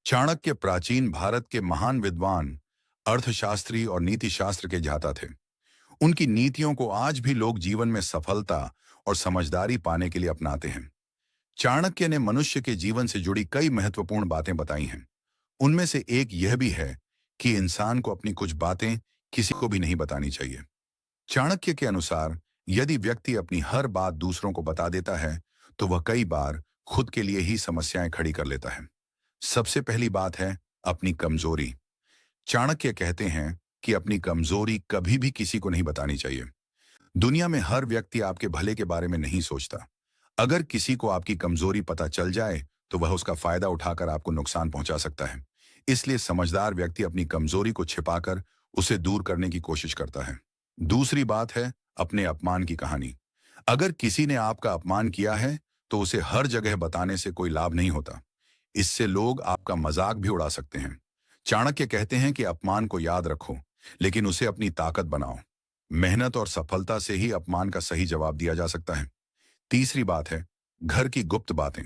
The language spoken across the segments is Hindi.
चाणक्य प्राचीन भारत के महान विद्वान, अर्थशास्त्री और नीति शास्त्र के ज्ञाता थे। उनकी नीतियों को आज भी लोग जीवन में सफलता और समझदारी पाने के लिए अपनाते हैं। चाणक्य ने मनुष्य के जीवन से जुड़ी कई महत्वपूर्ण बातें बताई हैं। उनमें से एक यह भी है कि इंसान को अपनी कुछ बातें किसी को भी नहीं बतानी चाहिए। चाणक्य के अनुसार यदि व्यक्ति अपनी हर बात दूसरों को बता देता है तो वह कई बार खुद के लिए ही समस्याएं खड़ी कर लेता है। सबसे पहली बात है अपनी कमजोरी। चाणक्य कहते हैं कि अपनी कमजोरी कभी भी किसी को नहीं बतानी चाहिए। दुनिया में हर व्यक्ति आपके भले के बारे में नहीं सोचता। अगर किसी को आपकी कमजोरी पता चल जाए तो वह उसका फायदा उठाकर आपको नुकसान पहुंचा सकता है। इसलिए समझदार व्यक्ति अपनी कमजोरी को छिपाकर उसे दूर करने की कोशिश करता है। दूसरी बात है अपने अपमान की कहानी। अगर किसी ने आपका अपमान किया है तो उसे हर जगह बताने से कोई लाभ नहीं होता। इससे लोग आपका मजाक भी उड़ा सकते हैं। चाणक्य कहते हैं कि अपमान को याद रखो, लेकिन उसे अपनी ताकत बनाओ। मेहनत और सफलता से ही अपमान का सही जवाब दिया जा सकता है। तीसरी बात है घर की गुप्त बातें।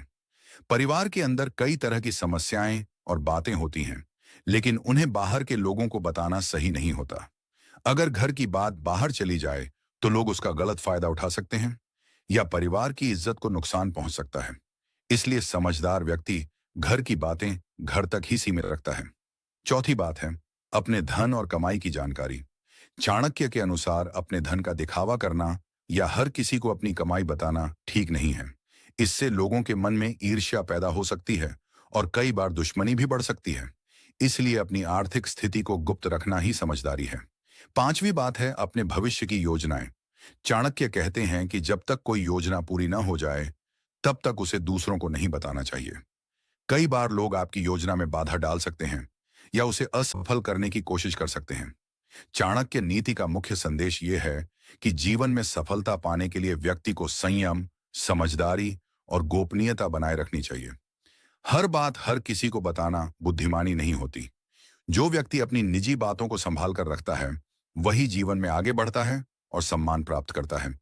परिवार के अंदर कई तरह की समस्याएं और बातें होती हैं, लेकिन उन्हें बाहर के लोगों को बताना सही नहीं होता। अगर घर की बात बाहर चली जाए तो लोग उसका गलत फायदा उठा सकते हैं या परिवार की इज्जत को नुकसान पहुंच सकता है। इसलिए समझदार व्यक्ति घर की बातें घर तक ही सीमित रखता है। चौथी बात है अपने धन और कमाई की जानकारी। चाणक्य के अनुसार अपने धन का दिखावा करना या हर किसी को अपनी कमाई बताना ठीक नहीं है। इससे लोगों के मन में ईर्ष्या पैदा हो सकती है और कई बार दुश्मनी भी बढ़ सकती है। इसलिए अपनी आर्थिक स्थिति को गुप्त रखना ही समझदारी है। पांचवी बात है अपने भविष्य की योजनाएं। चाणक्य कहते हैं कि जब तक कोई योजना पूरी न हो जाए तब तक उसे दूसरों को नहीं बताना चाहिए। कई बार लोग आपकी योजना में बाधा डाल सकते हैं या उसे असफल करने की कोशिश कर सकते हैं। चाणक्य नीति का मुख्य संदेश यह है कि जीवन में सफलता पाने के लिए व्यक्ति को संयम, समझदारी और गोपनीयता बनाए रखनी चाहिए। हर बात हर किसी को बताना बुद्धिमानी नहीं होती। जो व्यक्ति अपनी निजी बातों को संभाल कर रखता है वही जीवन में आगे बढ़ता है और सम्मान प्राप्त करता है।